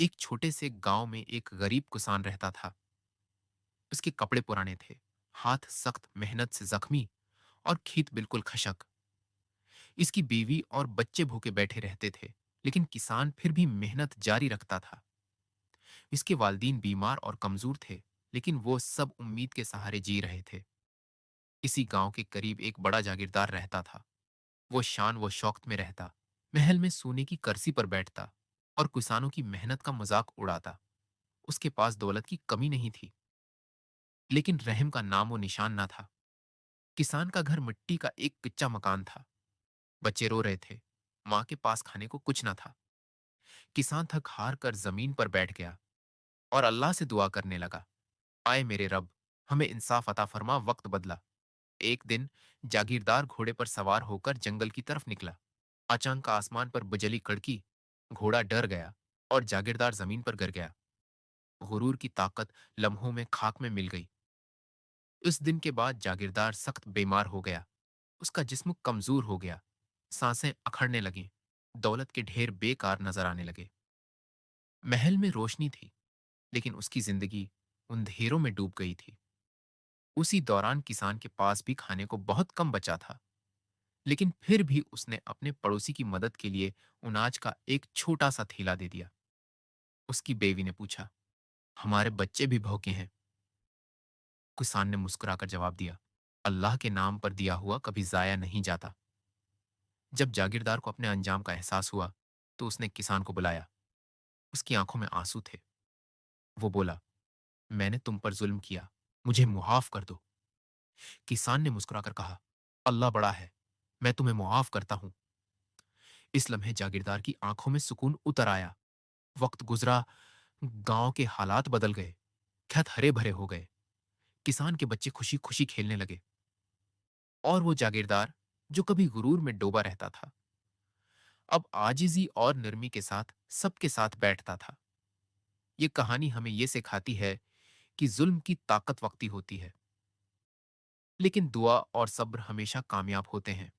एक छोटे से गांव में एक गरीब किसान रहता था। उसके कपड़े पुराने थे, हाथ सख्त मेहनत से जख्मी और खेत बिल्कुल खशक। इसकी बीवी और बच्चे भूखे बैठे रहते थे, लेकिन किसान फिर भी मेहनत जारी रखता था। इसके वालिदैन बीमार और कमजोर थे, लेकिन वो सब उम्मीद के सहारे जी रहे थे। इसी गांव के करीब एक बड़ा जागीरदार रहता था। वो शान व शौकत में रहता, महल में सोने की कर्सी पर बैठता और किसानों की मेहनत का मजाक उड़ाता। उसके पास दौलत की कमी नहीं थी, लेकिन रहम का नामो निशान ना था। किसान का घर मिट्टी का एक कच्चा मकान था। बच्चे रो रहे थे, माँ के पास खाने को कुछ ना था। किसान थक हार कर जमीन पर बैठ गया और अल्लाह से दुआ करने लगा, आए मेरे रब, हमें इंसाफ अता फरमा। वक्त बदला। एक दिन जागीरदार घोड़े पर सवार होकर जंगल की तरफ निकला। अचानक आसमान पर बिजली कड़की। घोड़ा डर गया और जागीरदार जमीन पर गिर गया। गुरूर की ताकत लम्हों में खाक में मिल गई। उस दिन के बाद जागीरदार सख्त बीमार हो गया। उसका जिस्म कमजोर हो गया, सांसें अखड़ने लगीं, दौलत के ढेर बेकार नजर आने लगे। महल में रोशनी थी, लेकिन उसकी जिंदगी अंधेरों में डूब गई थी। उसी दौरान किसान के पास भी खाने को बहुत कम बचा था, लेकिन फिर भी उसने अपने पड़ोसी की मदद के लिए अनाज का एक छोटा सा थैला दे दिया। उसकी बेवी ने पूछा, हमारे बच्चे भी भूखे हैं। किसान ने मुस्कुराकर जवाब दिया, अल्लाह के नाम पर दिया हुआ कभी जाया नहीं जाता। जब जागीरदार को अपने अंजाम का एहसास हुआ, तो उसने किसान को बुलाया। उसकी आंखों में आंसू थे। वो बोला, मैंने तुम पर जुल्म किया, मुझे मुआफ कर दो। किसान ने मुस्कुराकर कहा, अल्लाह बड़ा है, मैं तुम्हें मुआफ करता हूं। इस लम्हे जागीरदार की आंखों में सुकून उतर आया। वक्त गुजरा, गांव के हालात बदल गए। खेत हरे भरे हो गए। किसान के बच्चे खुशी खुशी खेलने लगे। और वो जागीरदार, जो कभी गुरूर में डूबा रहता था, अब आजिजी और नरमी के साथ सबके साथ बैठता था। ये कहानी हमें ये सिखाती है कि जुल्म की ताकत वक्ती होती है, लेकिन दुआ और सब्र हमेशा कामयाब होते हैं।